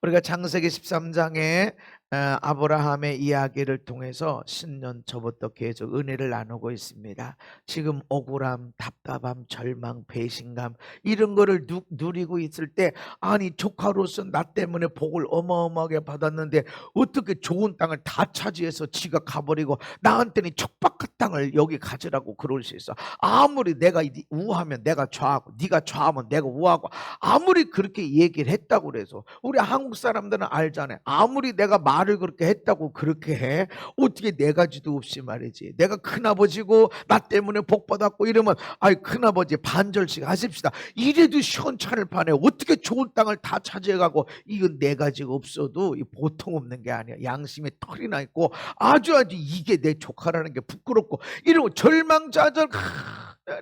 우리가 창세기 13장에 아브라함의 이야기를 통해서 신년초부터 계속 은혜를 나누고 있습니다. 지금 억울함, 답답함, 절망, 배신감 이런 거를 누리고 있을 때, 아니 조카로서 나 때문에 복을 어마어마하게 받았는데 어떻게 좋은 땅을 다 차지해서 지가 가버리고 나한테는 척박한 땅을 여기 가지라고 그럴 수 있어. 아무리 내가 우하면 내가 좌하고 네가 좌하면 내가 우하고 아무리 그렇게 얘기를 했다고 그래서, 우리 한국 사람들은 알잖아요. 아무리 내가 말을 그렇게 했다고 그렇게 해? 어떻게 네 가지도 없이 말이지. 내가 큰아버지고 나 때문에 복 받았고 이러면, 아이 큰아버지 반절씩 하십시다. 이래도 시원찮을 판에 어떻게 좋은 땅을 다 차지해가고, 이건 네 가지가 없어도 보통 없는 게 아니야. 양심에 털이 나 있고 아주 이게 내 조카라는 게 부끄럽고 이러고 절망좌절.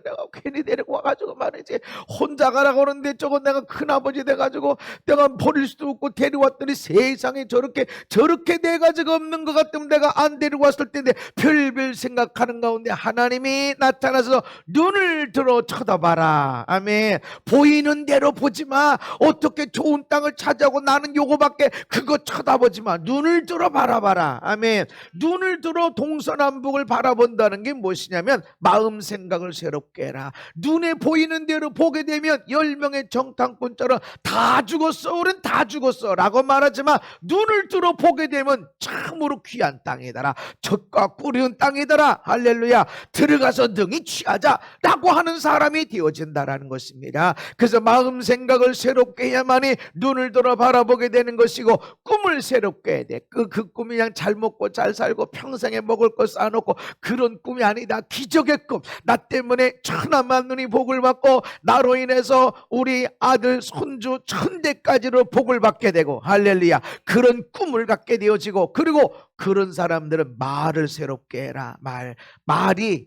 내가 괜히 데리고 와가지고 말이지, 혼자 가라고 하는데 저거 내가 큰아버지 돼가지고 내가 버릴 수도 없고 데려왔더니 세상에 저렇게 돼가지고 없는 것 같으면 내가 안 데리고 왔을 텐데, 별별 생각하는 가운데 하나님이 나타나서 눈을 들어 쳐다봐라. 아멘. 보이는 대로 보지마. 어떻게 좋은 땅을 차지하고 나는 요거밖에, 그거 쳐다보지마. 눈을 들어 바라봐라. 아멘. 눈을 들어 동서남북을 바라본다는 게 무엇이냐면 마음 생각을 새롭게 해라. 눈에 보이는 대로 보게 되면 10명의 정탐꾼처럼 다 죽었어, 우린 다 죽었어 라고 말하지만, 눈을 들어 보게 되면 참으로 귀한 땅이더라, 젖과 꿀이 흐른 땅이더라, 할렐루야, 들어가서 능히 취하자 라고 하는 사람이 되어진다라는 것입니다. 그래서 마음 생각을 새롭게 해야만이 눈을 들어 바라보게 되는 것이고, 꿈을 새롭게 해야 돼. 그 꿈이 그냥 잘 먹고 잘 살고 평생에 먹을 거 쌓아놓고 그런 꿈이 아니다. 기적의 꿈. 나 때문에 천하만민이 복을 받고 나로 인해서 우리 아들 손주 천대까지로 복을 받게 되고, 할렐루야, 그런 꿈을 갖게 되어지고, 그리고 그런 사람들은 말을 새롭게 해라. 말이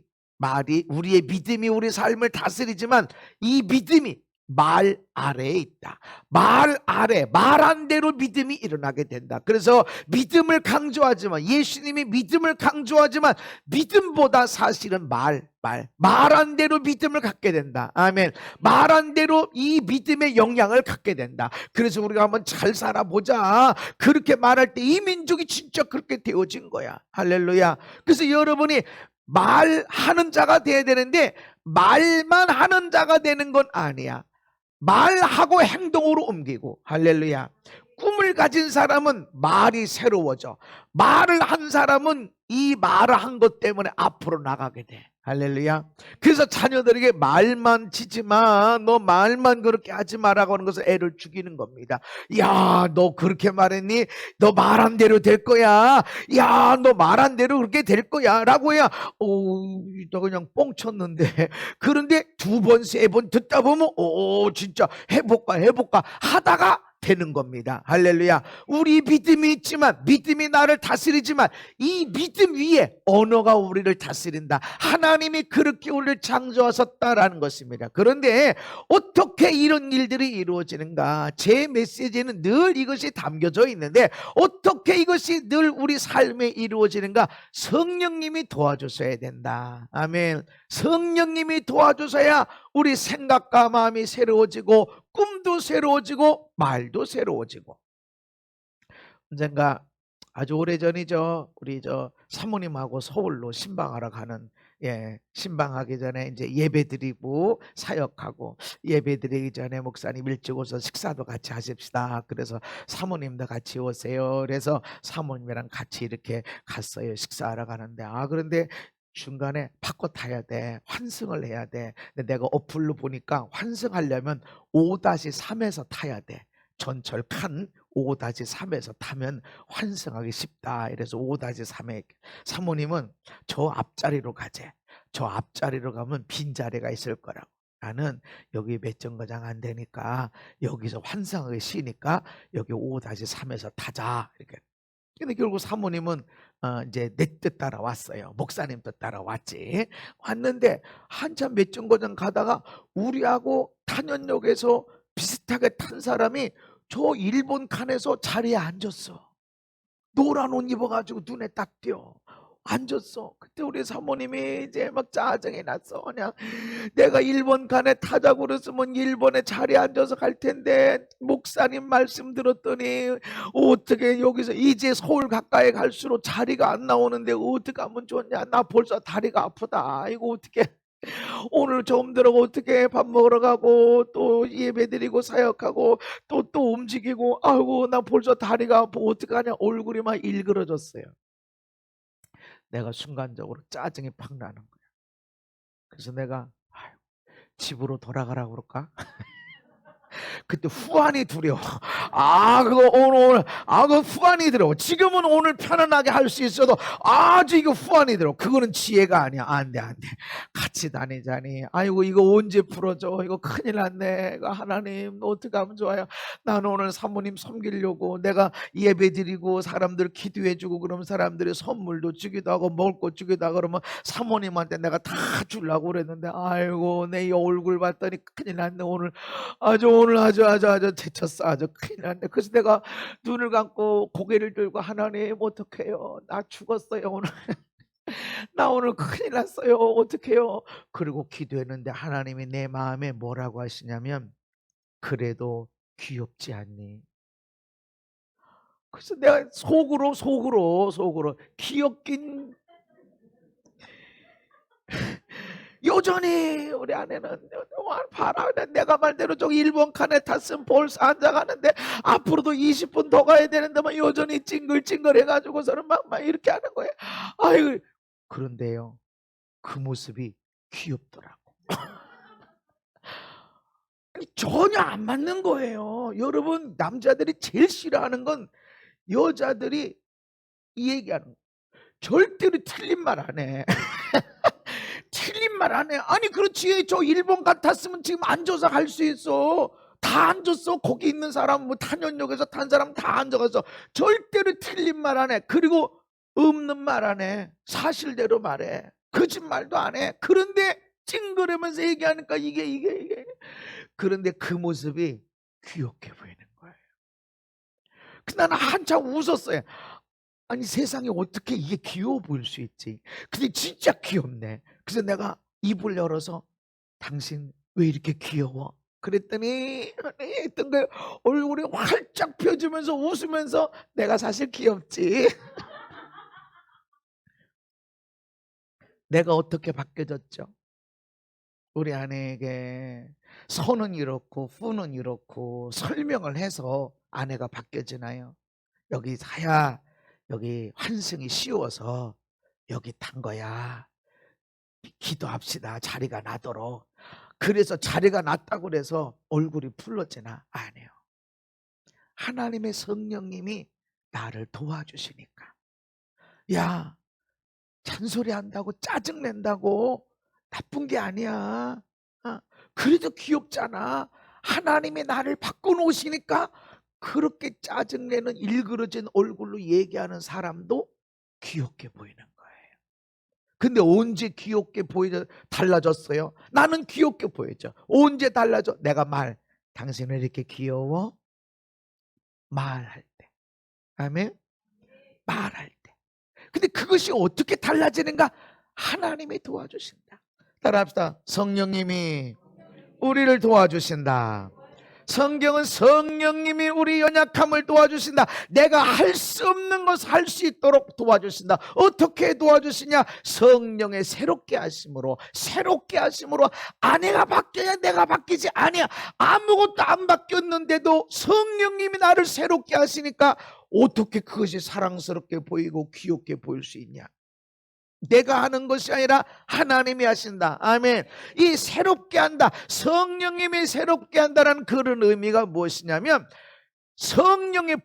우리의 믿음이 우리 삶을 다스리지만, 이 믿음이 말 아래에 있다. 말 아래, 말한 대로 믿음이 일어나게 된다. 그래서 믿음을 강조하지만, 예수님이 믿음을 강조하지만 믿음보다 사실은 말한 대로 믿음을 갖게 된다. 아멘. 말한 대로 이 믿음의 영향을 갖게 된다. 그래서 우리가 한번 잘 살아보자, 그렇게 말할 때 이 민족이 진짜 그렇게 되어진 거야. 할렐루야. 그래서 여러분이 말하는 자가 돼야 되는데, 말만 하는 자가 되는 건 아니야. 말하고 행동으로 옮기고, 할렐루야. 꿈을 가진 사람은 말이 새로워져. 말을 한 사람은 이 말을 한 것 때문에 앞으로 나가게 돼. 할렐루야. 그래서 자녀들에게 말만 치지 마, 너 말만 그렇게 하지 마라고 하는 것을 애를 죽이는 겁니다. 야, 너 그렇게 말했니? 너 말한 대로 될 거야. 야, 너 말한 대로 그렇게 될 거야 라고 해야, 너 그냥 뻥쳤는데. 그런데 두 번, 세 번 듣다 보면 진짜 해볼까 하다가 되는 겁니다. 할렐루야. 우리 믿음이 있지만, 믿음이 나를 다스리지만, 이 믿음 위에 언어가 우리를 다스린다. 하나님이 그렇게 우리를 창조하셨다라는 것입니다. 그런데 어떻게 이런 일들이 이루어지는가? 제 메시지는 늘 이것이 담겨져 있는데, 어떻게 이것이 늘 우리 삶에 이루어지는가? 성령님이 도와주셔야 된다. 아멘. 성령님이 도와주셔야 우리 생각과 마음이 새로워지고, 꿈도 새로워지고, 말도 새로워지고. 언젠가 아주 오래전이죠. 우리 사모님하고 서울로 신방하러 가는, 신방하기 전에 이제 예배드리고 사역하고, 예배드리기 전에 목사님 일찍 오셔서 식사도 같이 하십시다. 그래서 사모님도 같이 오세요. 그래서 사모님이랑 같이 이렇게 갔어요. 식사하러 가는데, 그런데 중간에 바꿔 타야 돼. 환승을 해야 돼. 근데 내가 어플로 보니까 환승하려면 5-3에서 타야 돼. 전철 칸 5-3에서 타면 환승하기 쉽다. 이래서 5-3에, 사모님은 저 앞자리로 가재. 저 앞자리로 가면 빈자리가 있을 거라고. 나는 여기 몇 정거장 안 되니까 여기서 환승하기 쉬니까 여기 5-3에서 타자. 이렇게. 근데 결국 사모님은 이제 내 뜻 따라왔어요. 목사님 뜻 따라왔지. 왔는데 한참 몇 정거장 가다가 우리하고 탄현역에서 비슷하게 탄 사람이 저 일본 칸에서 자리에 앉았어. 노란 옷 입어가지고 눈에 딱 띄어. 앉았어. 그때 우리 사모님이 이제 막 짜증이 났어. 그냥 내가 일본 가네 타자고 그랬으면 일본에 자리에 앉아서 갈 텐데 목사님 말씀 들었더니 어떻게 여기서 이제 서울 가까이 갈수록 자리가 안 나오는데 어떻게 하면 좋냐. 나 벌써 다리가 아프다. 이거 어떻게 오늘 좀 들어가 어떻게 밥 먹으러 가고 또 예배드리고 사역하고 또 움직이고 아이고 나 벌써 다리가 아프고 어떡하냐. 얼굴이 막 일그러졌어요. 내가 순간적으로 짜증이 팍 나는 거야. 그래서 내가 집으로 돌아가라고 그럴까? 그때 후환이 두려워. 그거 오늘, 그 후환이 두려워. 지금은 오늘 편안하게 할 수 있어도 아주 이거 후환이 두려워. 그거는 지혜가 아니야. 안 돼. 같이 다니자니. 아이고, 이거 언제 풀어줘. 이거 큰일 났네. 이거 하나님, 어떻게 하면 좋아요. 나는 오늘 사모님 섬기려고 내가 예배 드리고 사람들 기도해주고 그러면 사람들이 선물도 주기도 하고 먹을 거 주기도 하고 그러면 사모님한테 내가 다 주려고 그랬는데 아이고, 내 이 얼굴 봤더니 큰일 났네. 오늘 아주 지쳤어. 아주 큰일 났네. 그래서 내가 눈을 감고 고개를 들고 하나님 어떡해요. 나 죽었어요 오늘. 나 오늘 큰일 났어요. 어떡해요. 그리고 기도했는데 하나님이 내 마음에 뭐라고 하시냐면 그래도 귀엽지 않니? 그래서 내가 속으로 귀엽긴 여전히 우리 아내는 봐라 내가 말대로 저기 일본 칸에 탔으면 벌써 앉아가는데 앞으로도 20분 더 가야 되는데 막 여전히 찡글찡글 해가지고서는 막 이렇게 하는 거예요. 아이고 그런데요 그 모습이 귀엽더라고. 전혀 안 맞는 거예요. 여러분 남자들이 제일 싫어하는 건 여자들이 이 얘기하는 거예요. 절대로 틀린 말 안 해. 틀린 말 안 해. 아니 그렇지 저 일본 같았으면 지금 앉아서 갈 수 있어. 다 앉았어. 거기 있는 사람 뭐 탄현역에서 탄 사람 다 앉아가서 절대로 틀린 말 안 해. 그리고 없는 말 안 해. 사실대로 말해. 거짓말도 안 해. 그런데 찡그리면서 얘기하니까 이게 그런데 그 모습이 귀엽게 보이는 거예요. 나는 한참 웃었어요. 아니 세상에 어떻게 이게 귀여워 보일 수 있지. 근데 진짜 귀엽네. 그래서 내가 입을 열어서 당신 왜 이렇게 귀여워? 그랬더니 했던 거예요. 얼굴이 활짝 펴지면서 웃으면서 내가 사실 귀엽지. 내가 어떻게 바뀌어졌죠? 우리 아내에게 선은 이렇고 후는 이렇고 설명을 해서 아내가 바뀌어지나요? 여기 사야 여기 환승이 쉬워서 여기 탄 거야. 기도합시다. 자리가 나도록. 그래서 자리가 났다고 그래서 얼굴이 풀러지나? 아니에요. 하나님의 성령님이 나를 도와주시니까. 야 잔소리 한다고 짜증낸다고 나쁜 게 아니야. 그래도 귀엽잖아. 하나님이 나를 바꿔놓으시니까 그렇게 짜증내는 일그러진 얼굴로 얘기하는 사람도 귀엽게 보이는 거예요. 근데 언제 귀엽게 달라졌어요? 나는 귀엽게 보이죠. 언제 달라져? 내가 당신은 이렇게 귀여워? 말할 때. 아멘? 말할 때. 근데 그것이 어떻게 달라지는가? 하나님이 도와주신다. 따라합시다. 성령님이 우리를 도와주신다. 성경은 성령님이 우리 연약함을 도와주신다. 내가 할 수 없는 것을 할 수 있도록 도와주신다. 어떻게 도와주시냐? 성령의 새롭게 하심으로 아내가 바뀌어야 내가 바뀌지 아니야. 아무것도 안 바뀌었는데도 성령님이 나를 새롭게 하시니까 어떻게 그것이 사랑스럽게 보이고 귀엽게 보일 수 있냐? 내가 하는 것이 아니라 하나님이 하신다. 아멘. 이 새롭게 한다, 성령님이 새롭게 한다는 그런 의미가 무엇이냐면 성령의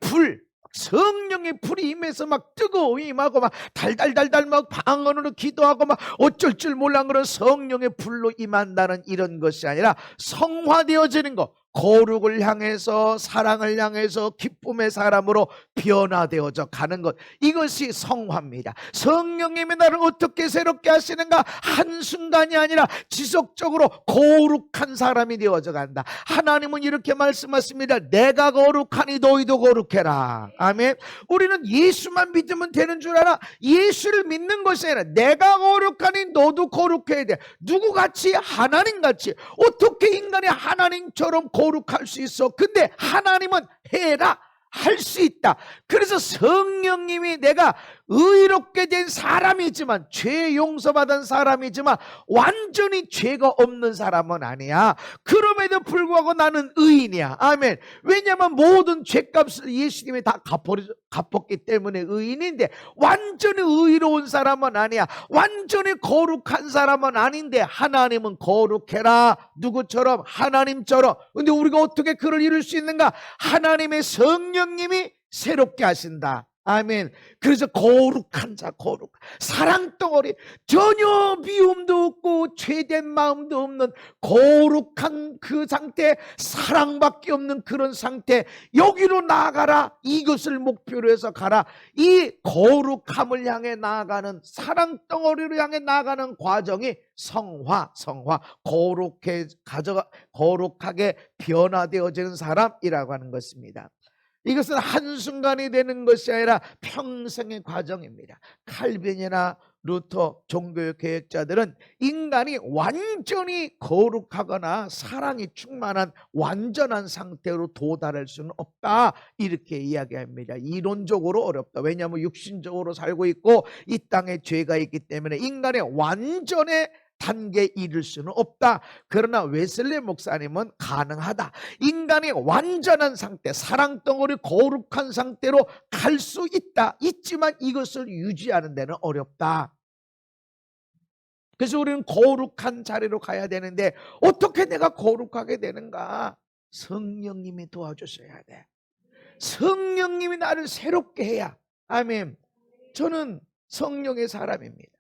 불이 임해서 막 뜨거워 임하고 막 달달달달 막 방언으로 기도하고 막 어쩔 줄 몰라 그런 성령의 불로 임한다는 이런 것이 아니라 성화되어지는 것, 거룩을 향해서, 사랑을 향해서 기쁨의 사람으로 변화되어져 가는 것, 이것이 성화입니다. 성령님이 나를 어떻게 새롭게 하시는가? 한순간이 아니라 지속적으로 거룩한 사람이 되어져 간다. 하나님은 이렇게 말씀하십니다. 내가 거룩하니 너희도 거룩해라. 아멘. 우리는 예수만 믿으면 되는 줄 알아. 예수를 믿는 것이 아니라 내가 거룩하니 너도 거룩해야 돼. 누구같이? 하나님같이. 어떻게 인간이 하나님처럼 거룩할 수 있어? 근데 하나님은 해라, 할 수 있다. 그래서 성령님이, 내가 의롭게 된 사람이지만, 죄 용서받은 사람이지만 완전히 죄가 없는 사람은 아니야. 그럼에도 불구하고 나는 의인이야. 아멘. 왜냐하면 모든 죄값을 예수님이 다 갚았기 때문에 의인인데, 완전히 의로운 사람은 아니야. 완전히 거룩한 사람은 아닌데 하나님은 거룩해라. 누구처럼? 하나님처럼. 근데 우리가 어떻게 그를 이룰 수 있는가? 하나님의 성령님이 새롭게 하신다. 아멘. 그래서 거룩한 자, 거룩, 사랑덩어리, 전혀 미움도 없고 죄된 마음도 없는 거룩한 그 상태, 사랑밖에 없는 그런 상태, 여기로 나아가라. 이것을 목표로 해서 가라. 이 거룩함을 향해 나아가는, 사랑덩어리로 향해 나아가는 과정이 성화, 거룩하게 변화되어지는 사람이라고 하는 것입니다. 이것은 한순간이 되는 것이 아니라 평생의 과정입니다. 칼빈이나 루터 종교의 개혁자들은 인간이 완전히 거룩하거나 사랑이 충만한 완전한 상태로 도달할 수는 없다, 이렇게 이야기합니다. 이론적으로 어렵다. 왜냐하면 육신적으로 살고 있고 이 땅에 죄가 있기 때문에 인간의 완전의 단계에 이를 수는 없다. 그러나 웨슬리 목사님은 가능하다. 인간이 완전한 상태, 사랑덩어리 거룩한 상태로 갈 수 있다. 있지만 이것을 유지하는 데는 어렵다. 그래서 우리는 거룩한 자리로 가야 되는데 어떻게 내가 거룩하게 되는가? 성령님이 도와주셔야 돼. 성령님이 나를 새롭게 해야. 아멘. 저는 성령의 사람입니다.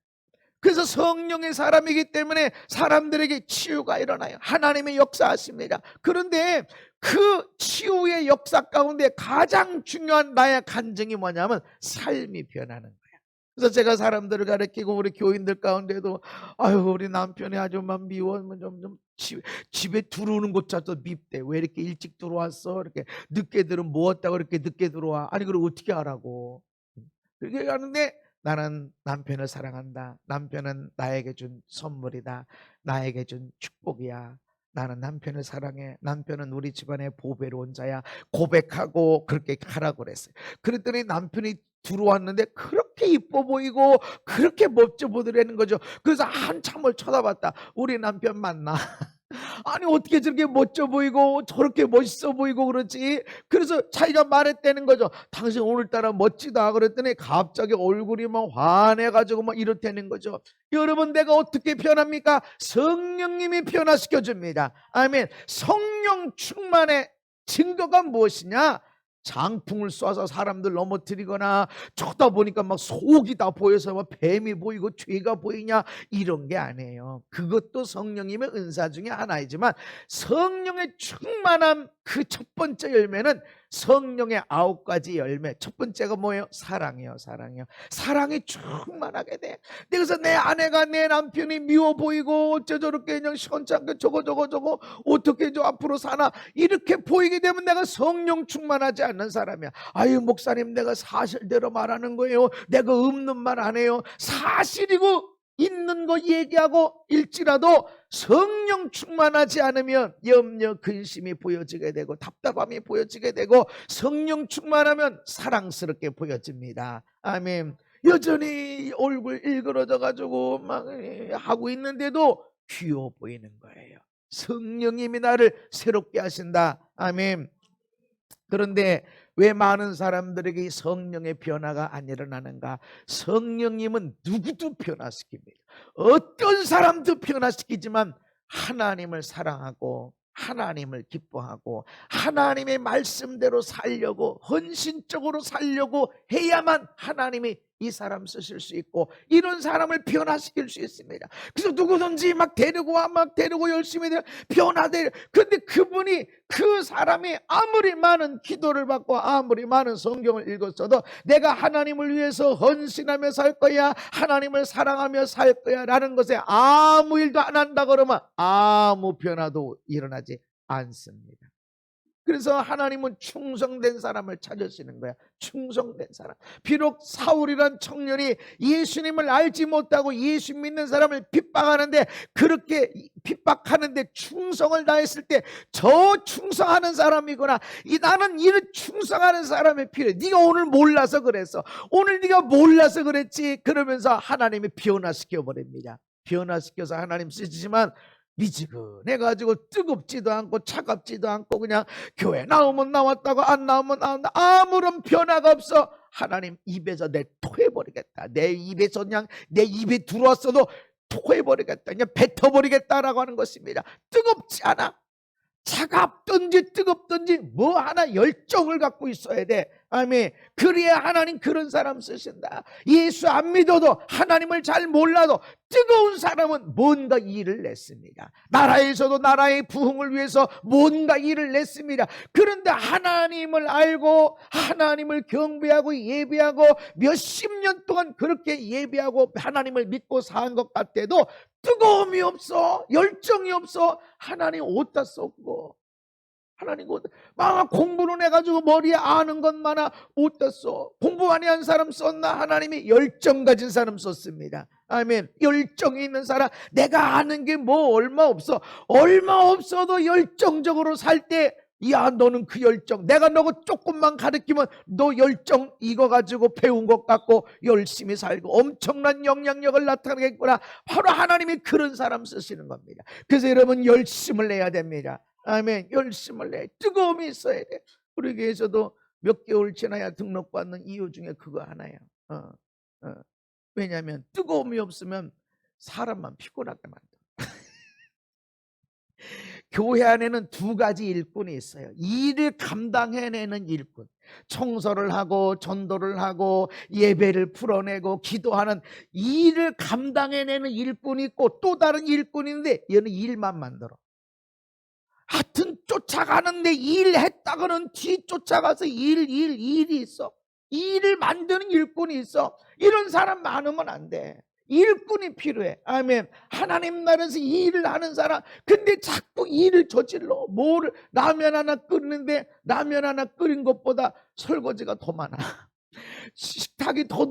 그래서 성령의 사람이기 때문에 사람들에게 치유가 일어나요. 하나님의 역사하십니다. 그런데 그 치유의 역사 가운데 가장 중요한 나의 간증이 뭐냐면 삶이 변하는 거예요. 그래서 제가 사람들을 가르치고 우리 교인들 가운데도, 아유 우리 남편이 아주만 미워, 좀 집에 들어오는 것조차도 밉대. 왜 이렇게 일찍 들어왔어? 이렇게 늦게 들으면 뭐 했다고 이렇게 늦게 들어와? 아니 그럼 어떻게 하라고? 그렇게 하는데 나는 남편을 사랑한다. 남편은 나에게 준 선물이다. 나에게 준 축복이야. 나는 남편을 사랑해. 남편은 우리 집안의 보배로운 자야. 고백하고 그렇게 하라고 그랬어요. 그랬더니 남편이 들어왔는데 그렇게 이뻐 보이고 그렇게 멋져 보이더라는 거죠. 그래서 한참을 쳐다봤다. 우리 남편 맞나? 아니 어떻게 저렇게 멋져 보이고 저렇게 멋있어 보이고 그러지? 그래서 자기가 말했다는 거죠. 당신 오늘따라 멋지다. 그랬더니 갑자기 얼굴이 막 환해가지고 막 이렇다는 거죠. 여러분, 내가 어떻게 변합니까? 성령님이 변화시켜 줍니다. 아멘. 성령 충만의 증거가 무엇이냐? 장풍을 쏴서 사람들 넘어뜨리거나, 쳐다보니까 막 속이 다 보여서 막 뱀이 보이고 죄가 보이냐, 이런 게 아니에요. 그것도 성령님의 은사 중에 하나이지만 성령의 충만함, 그 첫 번째 열매는 성령의 9가지 열매. 첫 번째가 뭐예요? 사랑이에요. 사랑이 충만하게 돼. 그래서 내 아내가, 내 남편이 미워 보이고 어째 저렇게 그냥 시원찮게 저거 어떻게 저 앞으로 사나, 이렇게 보이게 되면 내가 성령 충만하지 않는 사람이야. 아유 목사님, 내가 사실대로 말하는 거예요. 내가 없는 말 안 해요. 사실이고 있는 거 얘기하고 일지라도 성령 충만하지 않으면 염려, 근심이 보여지게 되고 답답함이 보여지게 되고, 성령 충만하면 사랑스럽게 보여집니다. 아멘. 여전히 얼굴 일그러져 가지고 막 하고 있는데도 귀여워 보이는 거예요. 성령님이 나를 새롭게 하신다. 아멘. 그런데 왜 많은 사람들에게 성령의 변화가 안 일어나는가? 성령님은 누구도 변화시킵니다. 어떤 사람도 변화시키지만 하나님을 사랑하고 하나님을 기뻐하고 하나님의 말씀대로 살려고, 헌신적으로 살려고 해야만 하나님이 이 사람 쓰실 수 있고 이런 사람을 변화시킬 수 있습니다. 그래서 누구든지 막 데리고 와, 막 데리고 열심히 변화돼. 근데 그분이, 그 사람이 아무리 많은 기도를 받고 아무리 많은 성경을 읽었어도 내가 하나님을 위해서 헌신하며 살 거야, 하나님을 사랑하며 살 거야 라는 것에 아무 일도 안 한다 그러면 아무 변화도 일어나지 않습니다. 그래서 하나님은 충성된 사람을 찾으시는 거야. 충성된 사람. 비록 사울이란 청년이 예수님을 알지 못하고 예수 믿는 사람을 핍박하는데, 그렇게 핍박하는데 충성을 다했을 때 저 충성하는 사람이구나, 나는 이런 충성하는 사람이 필요해. 네가 오늘 몰라서 그랬어, 오늘 네가 몰라서 그랬지, 그러면서 하나님이 변화시켜 버립니다. 변화시켜서 하나님 쓰시지만 미지근해가지고 뜨겁지도 않고 차갑지도 않고 그냥 교회 나오면 나왔다고 안 나오면 나온다, 아무런 변화가 없어. 하나님 입에서 내 토해버리겠다, 내 입에서 그냥 내 입에 들어왔어도 토해버리겠다, 그냥 뱉어버리겠다라고 하는 것입니다. 뜨겁지 않아. 차갑든지 뜨겁든지 뭐 하나 열정을 갖고 있어야 돼. 아멘. 그래야 하나님 그런 사람 쓰신다. 예수 안 믿어도, 하나님을 잘 몰라도 뜨거운 사람은 뭔가 일을 냈습니다. 나라에서도 나라의 부흥을 위해서 뭔가 일을 냈습니다. 그런데 하나님을 알고 하나님을 경배하고 예배하고 몇십 년 동안 그렇게 예배하고 하나님을 믿고 산 것 같아도 뜨거움이 없어, 열정이 없어. 하나님 어디다 썼고, 하나님 막 공부는 해가지고 머리에 아는 것 많아, 어디다 써? 공부 많이 한 사람 썼나? 하나님이 열정 가진 사람 썼습니다. 아멘. 열정이 있는 사람, 내가 아는 게 뭐 얼마 없어, 얼마 없어도 열정적으로 살 때, 야 너는 그 열정, 내가 너고 조금만 가르치면 너 열정 이거 가지고 배운 것 같고 열심히 살고 엄청난 영향력을 나타내겠구나. 바로 하나님이 그런 사람 쓰시는 겁니다. 그래서 여러분 열심을 내야 됩니다. 아멘. 열심을 내, 뜨거움이 있어야 돼. 우리 교회에서도 몇 개월 지나야 등록받는 이유 중에 그거 하나예요. 왜냐하면 뜨거움이 없으면 사람만 피곤하게 만들어. 교회 안에는 두 가지 일꾼이 있어요. 일을 감당해내는 일꾼, 청소를 하고 전도를 하고 예배를 풀어내고 기도하는 일을 감당해내는 일꾼이 있고, 또 다른 일꾼이 있는데 얘는 일만 만들어. 하여튼 쫓아가는데 일했다가는 뒤 쫓아가서 일이 있어. 일을 만드는 일꾼이 있어. 이런 사람 많으면 안 돼. 일꾼이 필요해. 아멘. 하나님 나라에서 일을 하는 사람. 근데 자꾸 일을 저질러. 뭐를, 라면 하나 끓는데 라면 하나 끓인 것보다 설거지가 더 많아. 식탁이 더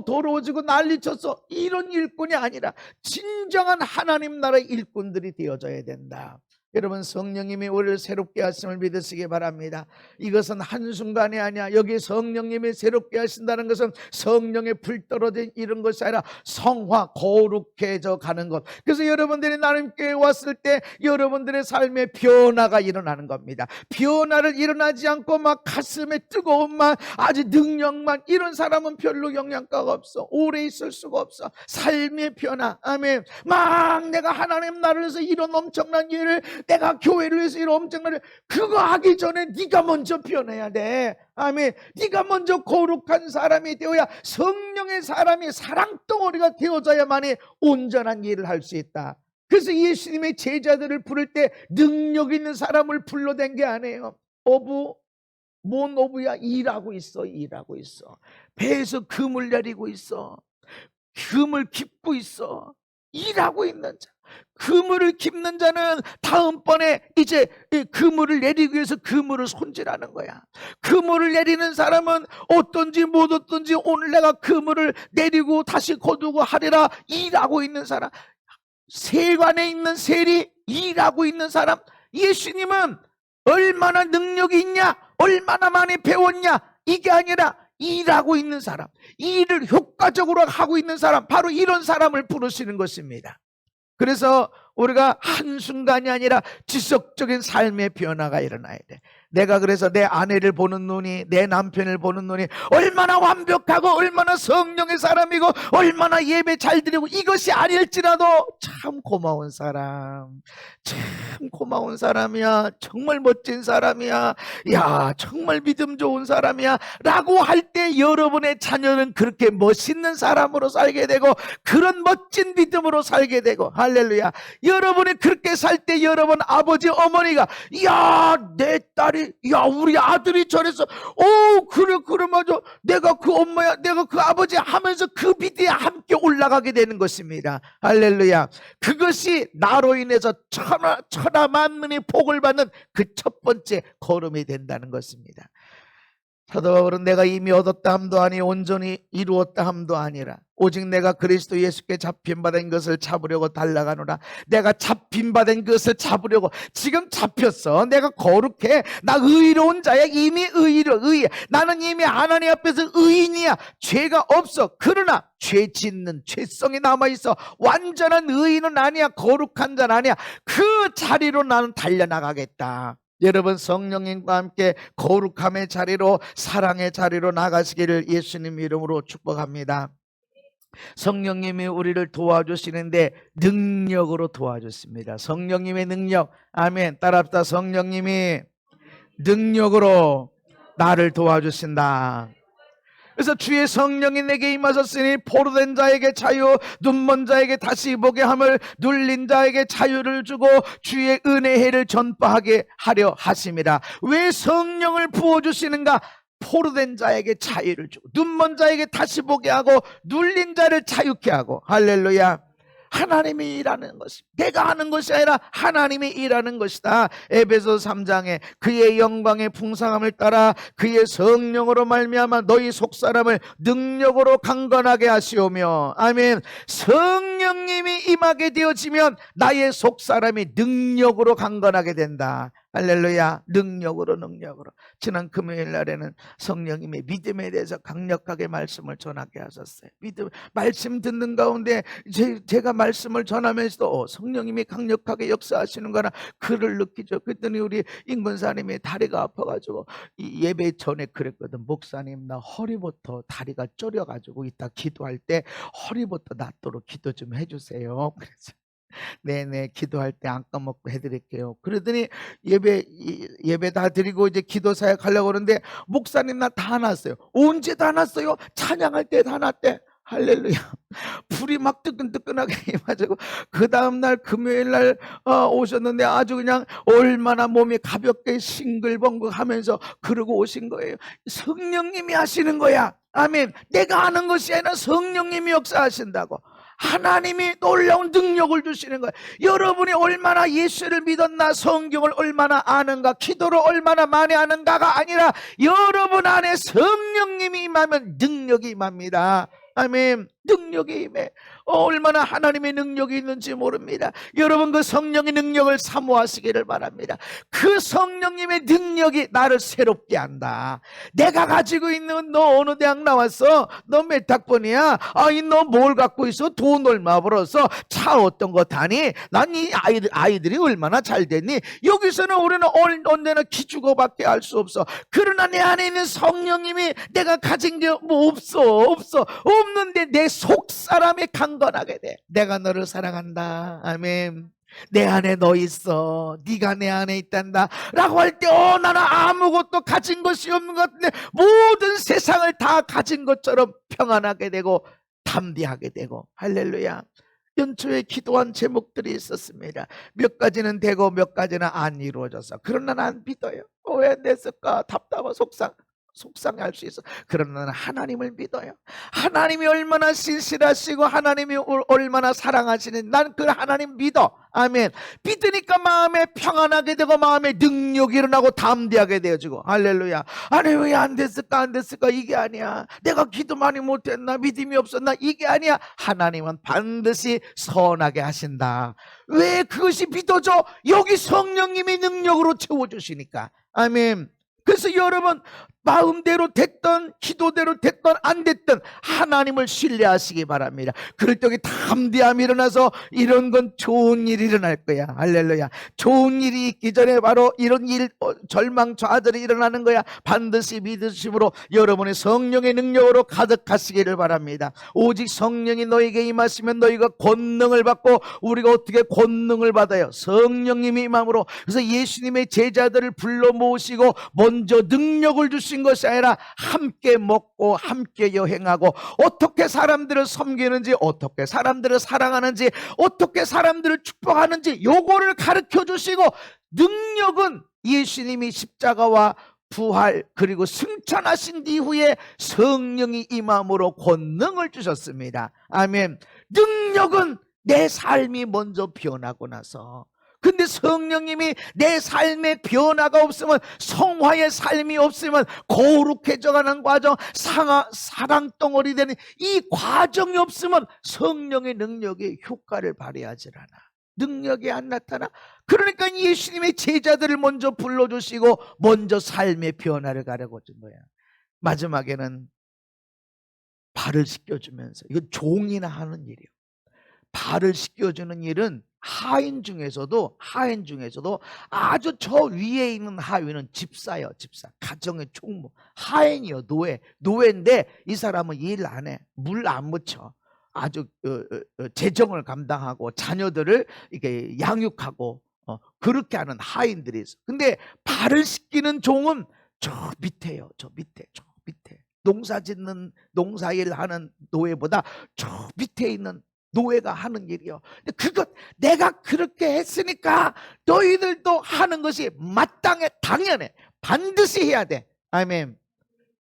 더러워지고 난리쳤어. 이런 일꾼이 아니라 진정한 하나님 나라의 일꾼들이 되어져야 된다. 여러분, 성령님이 우리를 새롭게 하심을 믿으시기 바랍니다. 이것은 한순간이 아니야. 여기 성령님이 새롭게 하신다는 것은 성령의 불 떨어진 이런 것이 아니라 성화, 거룩해져 가는 것. 그래서 여러분들이 하나님께 왔을 때 여러분들의 삶에 변화가 일어나는 겁니다. 변화를 일어나지 않고 막 가슴에 뜨거움만, 아주 능력만, 이런 사람은 별로 영향가가 없어. 오래 있을 수가 없어. 삶의 변화. 아멘. 막 내가 하나님 나라를 위해서 이런 엄청난 일을, 내가 교회를 위해서 이런 엄청난 일, 그거 하기 전에 네가 먼저 변해야 돼. 아멘. 네가 먼저 거룩한 사람이 되어야, 성령의 사람이 사랑덩어리가 되어져야만이 온전한 일을 할 수 있다. 그래서 예수님의 제자들을 부를 때 능력 있는 사람을 불러댄 게 아니에요. 어부, 뭔 어부야? 일하고 있어. 일하고 있어. 배에서 금을 내리고 있어. 금을 깁고 있어. 일하고 있는 자. 그물을 깁는 자는 다음번에 이제 그물을 내리기 위해서 그물을 손질하는 거야. 그물을 내리는 사람은 어떤지 못 어떤지 오늘 내가 그물을 내리고 다시 거두고 하리라. 일하고 있는 사람, 세관에 있는 세리, 일하고 있는 사람. 예수님은 얼마나 능력이 있냐, 얼마나 많이 배웠냐, 이게 아니라 일하고 있는 사람, 일을 효과적으로 하고 있는 사람, 바로 이런 사람을 부르시는 것입니다. 그래서 우리가 한순간이 아니라 지속적인 삶의 변화가 일어나야 돼. 내가 그래서 내 아내를 보는 눈이, 내 남편을 보는 눈이 얼마나 완벽하고 얼마나 성령의 사람이고 얼마나 예배 잘 드리고 이것이 아닐지라도 참 고마운 사람, 참 고마운 사람이야, 정말 멋진 사람이야, 야 정말 믿음 좋은 사람이야 라고 할 때 여러분의 자녀는 그렇게 멋있는 사람으로 살게 되고 그런 멋진 믿음으로 살게 되고, 할렐루야. 여러분이 그렇게 살 때 여러분 아버지 어머니가 야 내 딸이, 야 우리 아들이 저래서 그래 맞아, 내가 그 엄마야, 내가 그 아버지야 하면서 그 믿음에 함께 올라가게 되는 것입니다. 할렐루야. 그것이 나로 인해서 천하 만민이 복을 받는 그 첫 번째 걸음이 된다는 것입니다. 사도 바울은 내가 이미 얻었다 함도 아니 온전히 이루었다 함도 아니라 오직 내가 그리스도 예수께 잡힌바된 것을 잡으려고 달려가노라. 내가 잡힌바된 것을 잡으려고, 지금 잡혔어. 내가 거룩해. 나 의로운 자야. 이미 의해. 나는 이미 하나님 앞에서 의인이야. 죄가 없어. 그러나 죄 짓는 죄성이 남아있어. 완전한 의인은 아니야. 거룩한 자는 아니야. 그 자리로 나는 달려나가겠다. 여러분 성령님과 함께 거룩함의 자리로, 사랑의 자리로 나가시기를 예수님 이름으로 축복합니다. 성령님이 우리를 도와주시는데 능력으로 도와주십니다. 성령님의 능력. 아멘. 따라합시다. 성령님이 능력으로 나를 도와주신다. 그래서 주의 성령이 내게 임하셨으니 포로된 자에게 자유, 눈먼 자에게 다시 보게 함을, 눌린 자에게 자유를 주고 주의 은혜를 전파하게 하려 하심이라. 왜 성령을 부어주시는가? 포로된 자에게 자유를 주고 눈먼 자에게 다시 보게 하고 눌린 자를 자유케 하고. 할렐루야. 하나님이 일하는 것이, 내가 하는 것이 아니라 하나님이 일하는 것이다. 에베소 3장에 그의 영광의 풍성함을 따라 그의 성령으로 말미암아 너희 속사람을 능력으로 강건하게 하시오며. 아멘. 성령님이 임하게 되어지면 나의 속사람이 능력으로 강건하게 된다. 할렐루야. 능력으로. 지난 금요일 날에는 성령님의 믿음에 대해서 강력하게 말씀을 전하게 하셨어요. 믿음, 말씀 듣는 가운데 제가 말씀을 전하면서도 성령님이 강력하게 역사하시는 거나 그를 느끼죠. 그랬더니 우리 인근사님이 다리가 아파가지고 이 예배 전에 그랬거든. 목사님 나 허리부터 다리가 쪼려가지고 이따 기도할 때 허리부터 낫도록 기도 좀 해주세요. 그래서 네네, 기도할 때 안 까먹고 해드릴게요. 그러더니 예배 다 드리고 이제 기도 사역 하려고 그러는데 목사님 나 다 났어요. 언제 다 났어요? 찬양할 때 다 났대. 할렐루야. 불이 막 뜨끈뜨끈하게 임하고 그 다음날 금요일날 오셨는데 아주 그냥 얼마나 몸이 가볍게 싱글벙글 하면서 그러고 오신 거예요. 성령님이 하시는 거야. 아멘. 내가 하는 것이 아니라 성령님이 역사하신다고. 하나님이 놀라운 능력을 주시는 거예요. 여러분이 얼마나 예수를 믿었나, 성경을 얼마나 아는가, 기도를 얼마나 많이 하는가가 아니라 여러분 안에 성령님이 임하면 능력이 임합니다. 아멘. 능력이 임해. 얼마나 하나님의 능력이 있는지 모릅니다. 여러분 그 성령의 능력을 사모하시기를 바랍니다. 그 성령님의 능력이 나를 새롭게 한다. 내가 가지고 있는, 너 어느 대학 나왔어? 너 몇 학번이야? 아니 너 뭘 갖고 있어? 돈 얼마 벌었어? 차 어떤 거 타니? 난 이 아이들이 얼마나 잘 됐니? 여기서는 우리는 언제나 기죽어밖에 할 수 없어. 그러나 내 안에 있는 성령님이 내가 가진 게 뭐 없어. 없는데 내 속사람이 강건하게 돼. 내가 너를 사랑한다. 아멘. 내 안에 너 있어. 네가 내 안에 있단다 라고 할 때 나는 아무것도 가진 것이 없는 것 같은데 모든 세상을 다 가진 것처럼 평안하게 되고 담대하게 되고. 할렐루야. 연초에 기도한 제목들이 있었습니다. 몇 가지는 되고 몇 가지는 안 이루어져서 그러나 난 믿어요. 왜 안 됐을까? 답답하고 속상할 수 있어. 그러나 나는 하나님을 믿어요. 하나님이 얼마나 신실하시고 하나님이 얼마나 사랑하시는, 난 그 하나님 믿어. 아멘. 믿으니까 마음에 평안하게 되고 마음에 능력이 일어나고 담대하게 되어지고. 할렐루야. 아니 왜 안 됐을까 이게 아니야. 내가 기도 많이 못했나, 믿음이 없었나, 이게 아니야. 하나님은 반드시 선하게 하신다. 왜 그것이 믿어져? 여기 성령님이 능력으로 채워주시니까. 아멘. 그래서 여러분 마음대로 됐던 기도대로 됐던 안 됐던 하나님을 신뢰하시기 바랍니다. 그럴 때 담대함이 일어나서 이런 건 좋은 일이 일어날 거야. 할렐루야. 좋은 일이 있기 전에 바로 이런 일, 절망 좌절이 일어나는 거야. 반드시 믿으심으로 여러분의 성령의 능력으로 가득하시기를 바랍니다. 오직 성령이 너에게 임하시면 너희가 권능을 받고, 우리가 어떻게 권능을 받아요? 성령님이 임함으로. 그래서 예수님의 제자들을 불러 모으시고 먼저 능력을 주신 것이 아니라 함께 먹고 함께 여행하고, 어떻게 사람들을 섬기는지, 어떻게 사람들을 사랑하는지, 어떻게 사람들을 축복하는지 요거를 가르쳐 주시고, 능력은 예수님이 십자가와 부활 그리고 승천하신 이후에 성령이 임함으로 권능을 주셨습니다. 아멘. 능력은 내 삶이 먼저 변하고 나서, 근데 성령님이 내 삶에 변화가 없으면, 성화의 삶이 없으면 거룩해져가는 과정, 사랑덩어리 되는 이 과정이 없으면 성령의 능력이 효과를 발휘하지 않아. 능력이 안 나타나. 그러니까 예수님의 제자들을 먼저 불러주시고 먼저 삶의 변화를 가르쳐 준 거야. 마지막에는 발을 씻겨주면서, 이건 종이나 하는 일이에요. 발을 씻겨주는 일은 하인 중에서도 아주 저 위에 있는 하위는 집사예요. 집사, 가정의 총무, 하인이요. 노예인데 이 사람은 일 안 해, 물 안 묻혀, 아주 재정을 감당하고 자녀들을 이렇게 양육하고 그렇게 하는 하인들이 있어. 근데 발을 씻기는 종은 저 밑에요. 저 밑에 농사일 하는 노예보다 저 밑에 있는 노예가 하는 일이요. 근데 그것 내가 그렇게 했으니까 너희들도 하는 것이 마땅해, 당연해, 반드시 해야 돼. 아멘.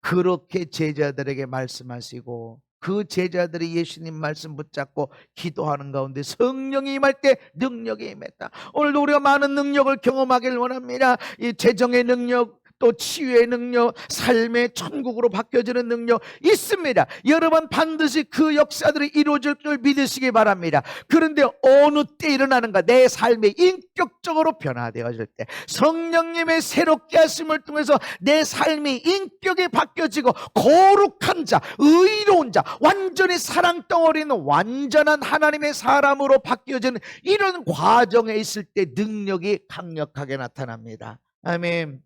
그렇게 제자들에게 말씀하시고, 그 제자들이 예수님 말씀 붙잡고 기도하는 가운데 성령이 임할 때 능력이 임했다. 오늘도 우리가 많은 능력을 경험하길 원합니다. 이 재정의 능력, 또 치유의 능력, 삶의 천국으로 바뀌어지는 능력 있습니다. 여러분 반드시 그 역사들이 이루어질 줄 믿으시기 바랍니다. 그런데 어느 때 일어나는가? 내 삶이 인격적으로 변화되어질 때, 성령님의 새롭게 하심을 통해서 내 삶이 인격이 바뀌어지고 거룩한 자, 의로운 자, 완전히 사랑덩어리는 완전한 하나님의 사람으로 바뀌어지는 이런 과정에 있을 때 능력이 강력하게 나타납니다. 아멘.